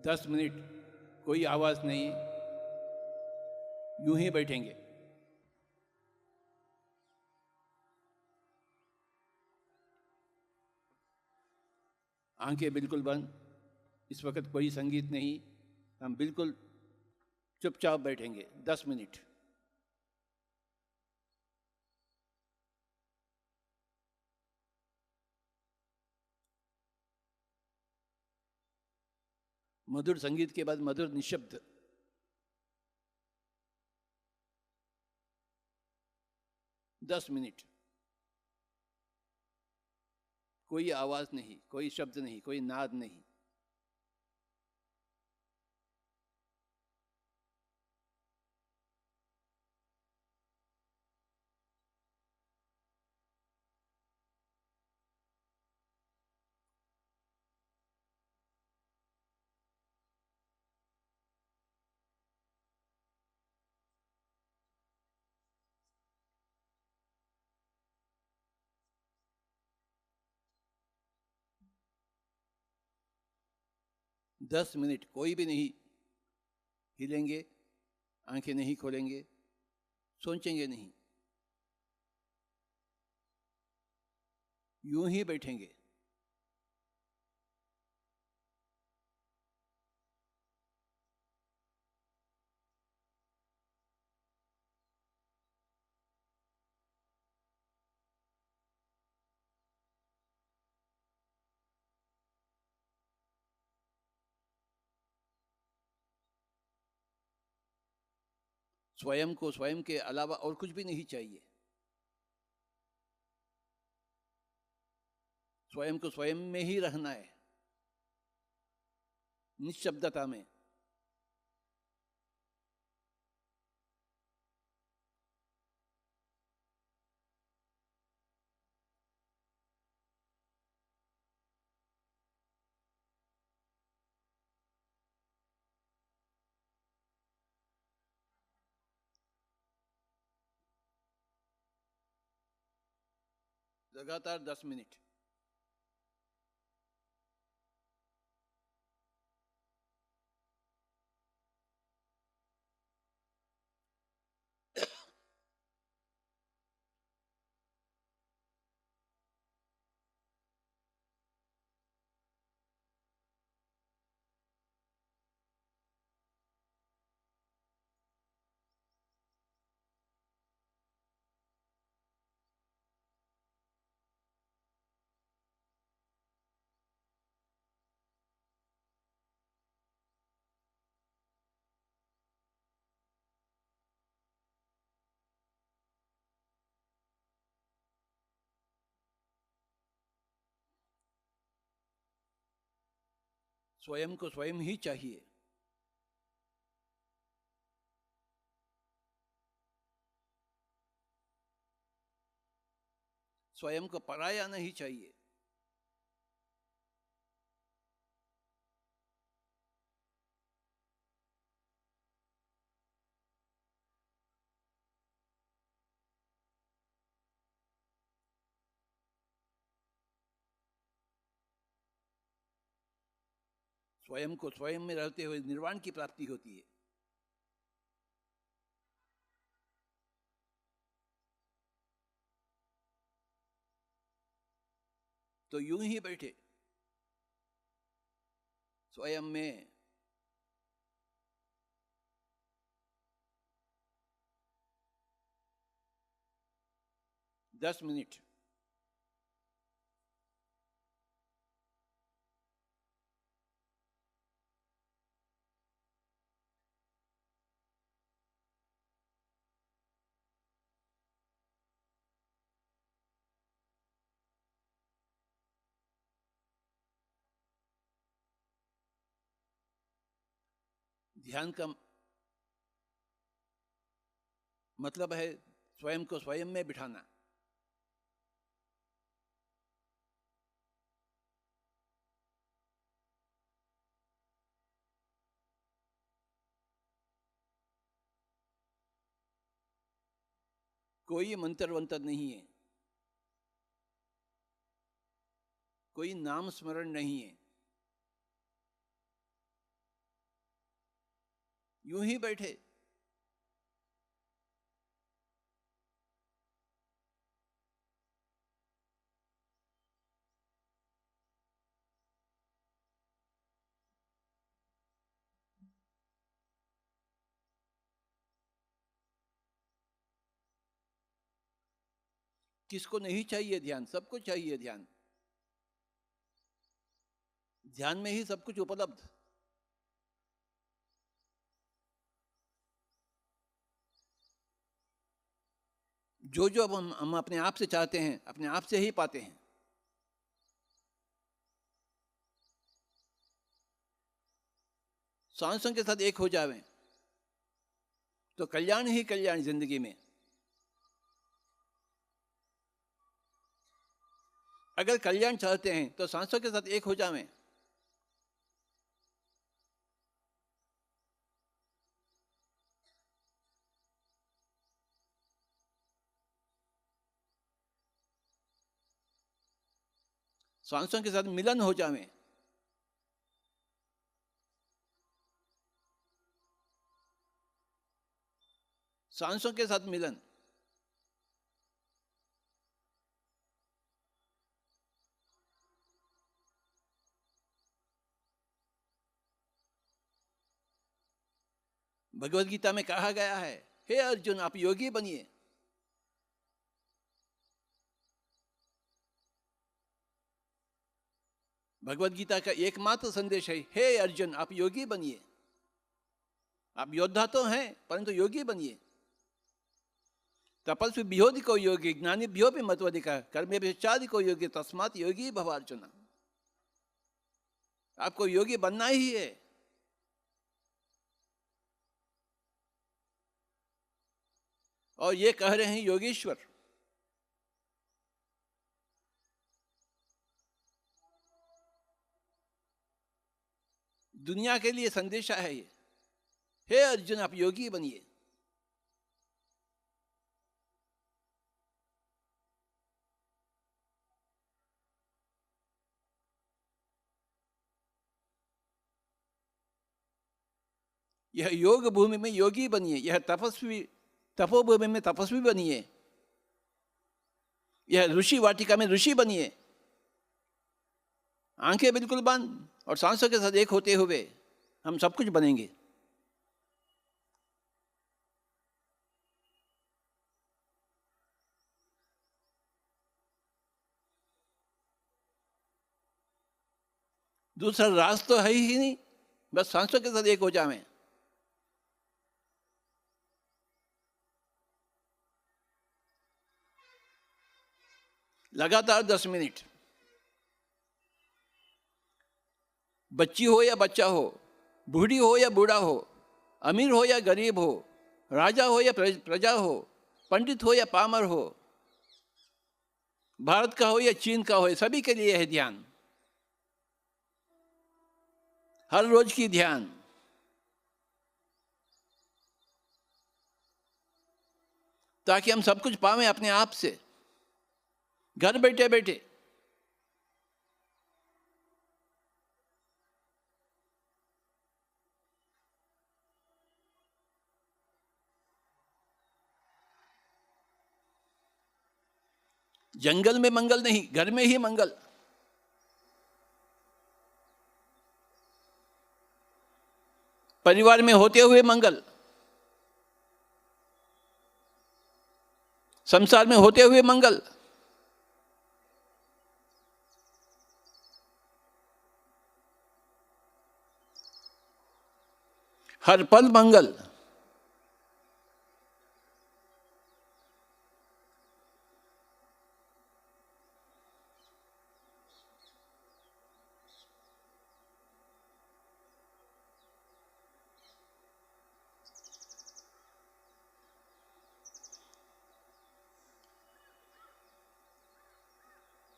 10 minute कोई आवाज नहीं, यूं ही बैठेंगे। आंखें बिल्कुल बंद, इस वक्त कोई संगीत नहीं, हम बिल्कुल चुपचाप बैठेंगे 10 मिनट। मधुर संगीत के बाद मधुर निशब्द। दस मिनट कोई आवाज नहीं, कोई शब्द नहीं, कोई नाद नहीं। दस मिनट कोई भी नहीं हिलेंगे, आंखें नहीं खोलेंगे, सोचेंगे नहीं, यूं ही बैठेंगे। स्वयं को स्वयं के अलावा और कुछ भी नहीं चाहिए। स्वयं को स्वयं में ही रहना है, निश्शब्दता में। लगातार 10 मिनट। स्वयं को स्वयं ही चाहिए। स्वयं को पराया नहीं चाहिए। स्वयं को स्वयं में रहते हुए निर्वाण की प्राप्ति होती है। तो यूं ही बैठे स्वयं में। दस मिनट ध्यान का मतलब है स्वयं को स्वयं में बिठाना। कोई मंत्र वंत्र नहीं है, कोई नाम स्मरण नहीं है। यूं ही बैठे। किसको नहीं चाहिए ध्यान? सबको चाहिए ध्यान। ध्यान में ही सब कुछ उपलब्ध। जो जो अब हम अपने आप से चाहते हैं, अपने आप से ही पाते हैं। सांसों के साथ एक हो जावें तो कल्याण ही कल्याण जिंदगी में। अगर कल्याण चाहते हैं तो सांसों के साथ एक हो जावें। सांसों के साथ मिलन हो जावें। सांसों के साथ मिलन। भगवत गीता में कहा गया है, हे अर्जुन आप योगी बनिए। भगवत गीता का एकमात्र संदेश है, हे अर्जुन आप योगी बनिए। आप योद्धा तो हैं परंतु योगी बनिए। तपस्वी बिहोधि को योगी, ज्ञानी बिहोपि मतवधिका, कर्मे विचारि को योगी, तस्मात् योगी भव अर्जुन। आपको योगी बनना ही है। और ये कह रहे हैं योगेश्वर। दुनिया के लिए संदेशा है ये, हे अर्जुन आप योगी बनिए। यह योग भूमि में योगी बनिए, यह तपस्वी तपोभूमि में तपस्वी बनिए, यह ऋषि वाटिका में ऋषि बनिए। आंखें बिल्कुल बंद और सांसों के साथ एक होते हुए हम सब कुछ बनेंगे। दूसरा रास्ता तो है ही नहीं, बस सांसों के साथ एक हो जाएं। लगातार 10 मिनट। बच्ची हो या बच्चा हो, बूढ़ी हो या बूढ़ा हो, अमीर हो या गरीब हो, राजा हो या प्रजा हो, पंडित हो या पामर हो, भारत का हो या चीन का हो, सभी के लिए है ध्यान। हर रोज की ध्यान। ताकि हम सब कुछ पावें अपने आप से, घर बैठे बैठे। जंगल में मंगल नहीं, घर में ही मंगल। परिवार में होते हुए मंगल, संसार में होते हुए मंगल। हर पल मंगल।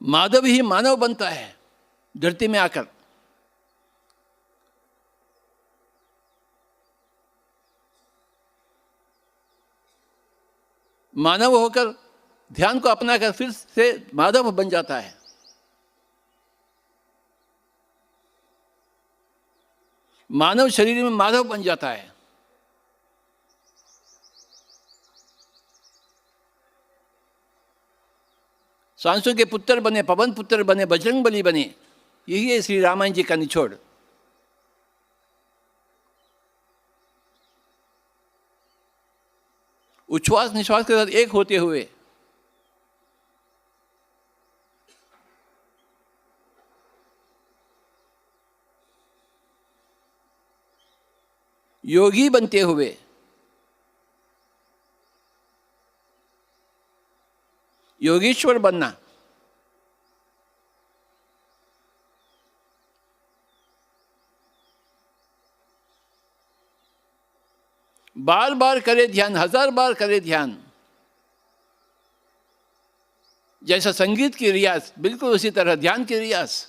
माधव ही मानव बनता है धरती में आकर। मानव होकर ध्यान को अपनाकर फिर से माधव बन जाता है। मानव शरीर में माधव बन जाता है। सांसों के पुत्र बने, पवन पुत्र बने, बजरंग बली बने। यही है श्री रामायण जी का निचोड़। उच्छ्वास निश्वास के साथ एक होते हुए योगी बनते हुए योगीश्वर बनना, बार बार करे ध्यान, 1000 बार करे ध्यान। जैसा संगीत की रियाज, बिल्कुल उसी तरह ध्यान की रियाज।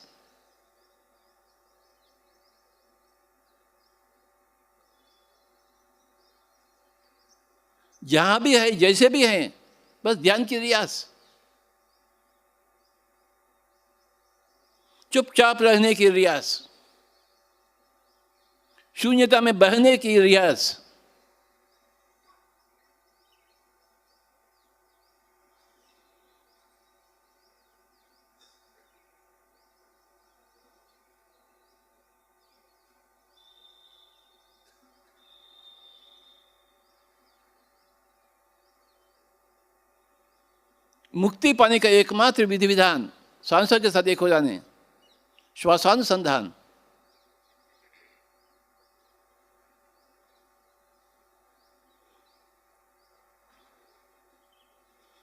जहां भी है, जैसे भी हैं, बस ध्यान की रियाज। चुपचाप रहने की रियाज, शून्यता में बहने की रियाज। मुक्ति पाने का एकमात्र विधि विधान सांसों के साथ एक हो जाने, श्वासानुसंधान।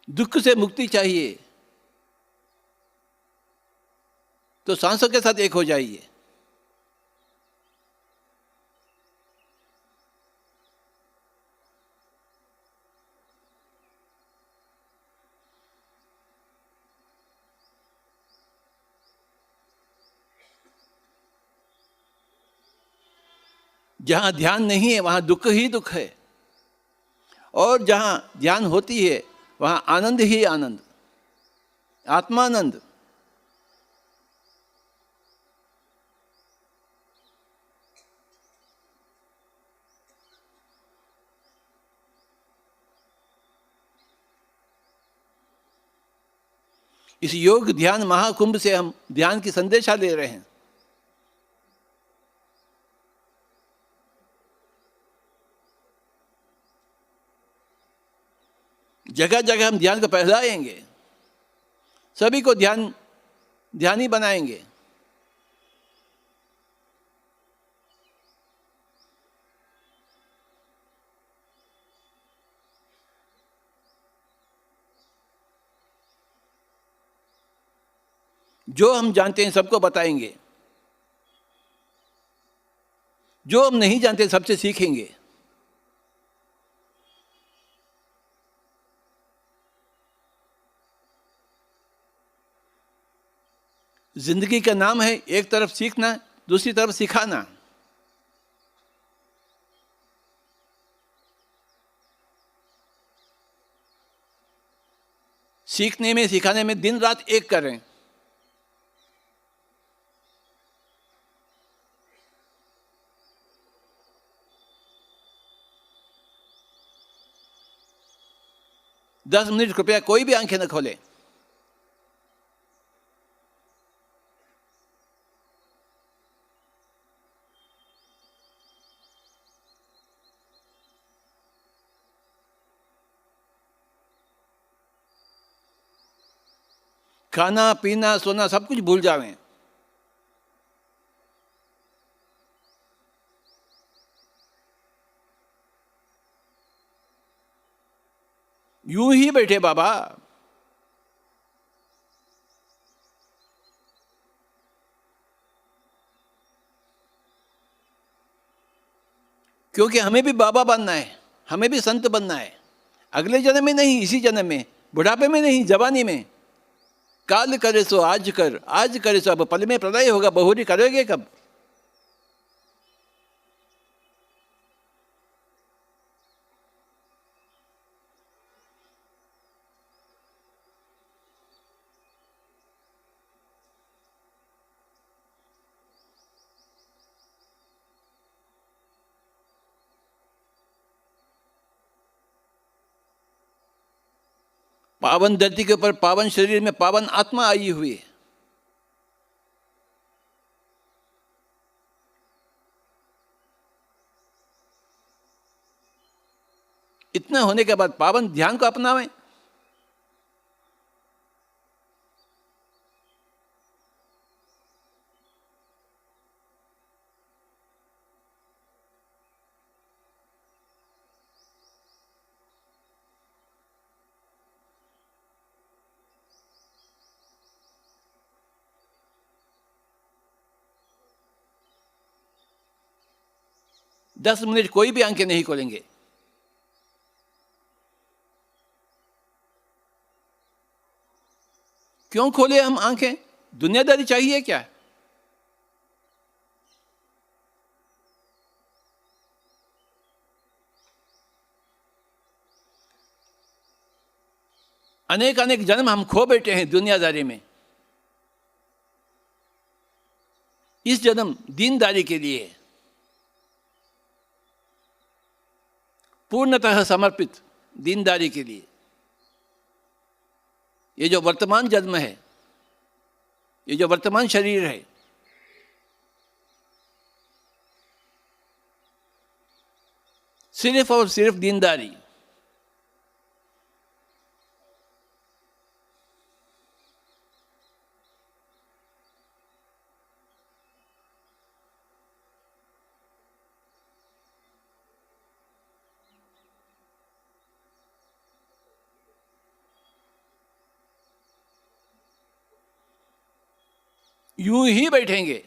दुख से मुक्ति चाहिए तो सांसों के साथ एक हो जाइए। जहां ध्यान नहीं है वहां दुख ही दुख है, और जहां ध्यान होती है वहां आनंद ही आनंद, आत्मानंद। इस योग ध्यान महाकुंभ से हम ध्यान की संदेशा ले रहे हैं। जगह जगह हम ध्यान को फैलाएंगे, सभी को ध्यानी बनाएंगे। जो हम जानते हैं सबको बताएंगे, जो हम नहीं जानते सबसे सीखेंगे। जिंदगी का नाम है एक तरफ सीखना, दूसरी तरफ सिखाना। सीखने में सिखाने में दिन रात एक करें। दस मिनट कृपया कोई भी आंखें न खोले। खाना पीना सोना सब कुछ भूल जावें। यूं ही बैठे बाबा, क्योंकि हमें भी बाबा बनना है, हमें भी संत बनना है। अगले जन्म में नहीं, इसी जन्म में, बुढ़ापे में नहीं, जवानी में। काल करे सो आज कर, आज करे सो अब पल में प्रलय होगा। बहुरी करोगे कब? पावन धरती के ऊपर पावन शरीर में पावन आत्मा आई हुई है। इतना होने के बाद पावन ध्यान को अपनावें। दस मिनट कोई भी आंखें नहीं खोलेंगे। क्यों खोले हम आंखें? दुनियादारी चाहिए क्या? अनेक अनेक जन्म हम खो बैठे हैं दुनियादारी में। इस जन्म दीनदारी के लिए पूर्णतः समर्पित, दीनदारी के लिए। ये जो वर्तमान जन्म है, ये जो वर्तमान शरीर है, सिर्फ और सिर्फ दीनदारी। यूं ही बैठेंगे।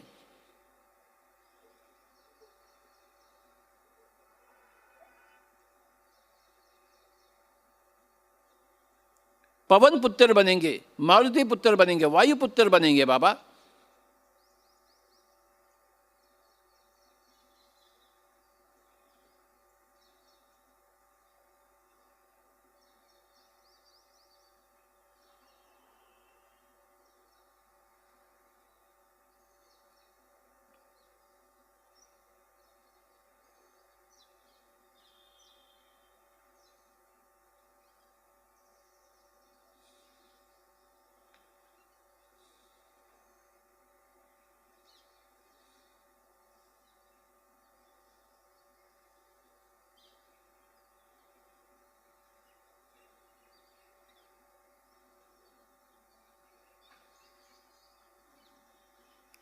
पवन पुत्र बनेंगे, मारुति पुत्र बनेंगे, वायु पुत्र बनेंगे बाबा।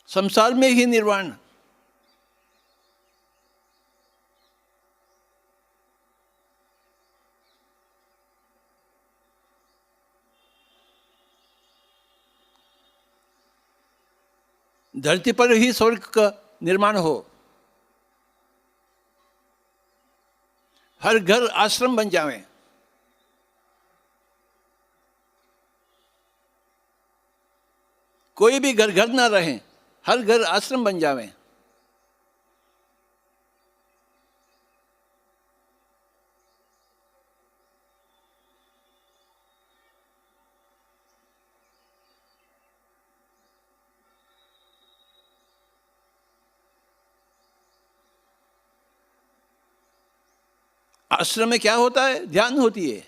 संसार में ही निर्वाण। धरती पर ही स्वर्ग का निर्माण हो। हर घर आश्रम बन जावे। कोई भी घर घर ना रहे, हर घर आश्रम बन जावे। आश्रम में क्या होता है? ध्यान होती है।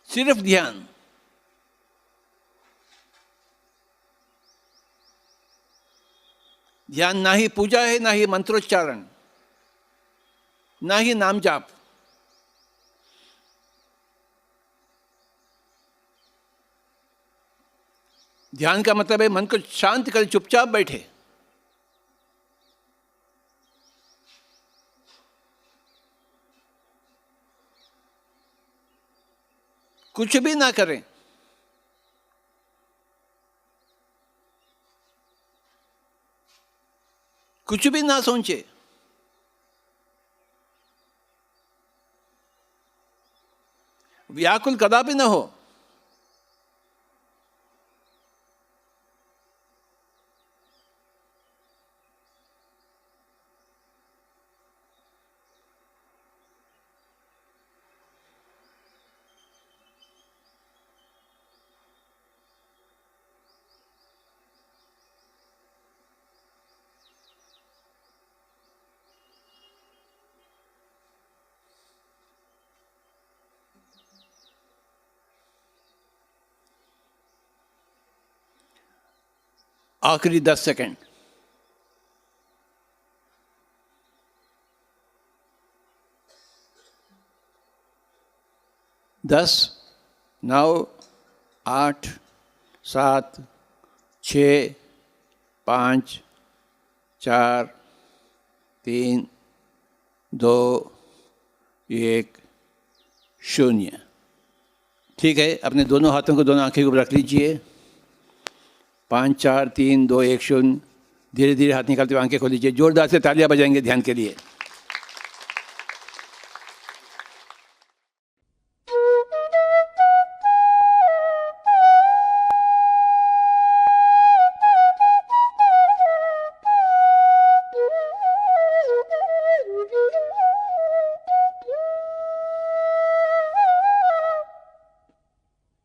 सिर्फ ध्यान। ध्यान ना ही पूजा है, ना ही मंत्रोच्चारण, ना ही नाम जाप। ध्यान का मतलब है मन को शांत कर चुपचाप बैठे। कुछ भी ना करें। कुछ भी ना सोचे। व्याकुल कदापि ना हो। आखिरी 10 सेकंड। 10, 9, 8, 7, 6, 5, 4, 3, 2, 1, 0। ठीक है, अपने दोनों हाथों को दोनों आंखें को रख लीजिए। 5, 4, 3, 2, 1, 0। धीरे धीरे हाथ निकालते हुए आंखें खोल लीजिए। जोरदार से तालियां बजाएंगे ध्यान के लिए।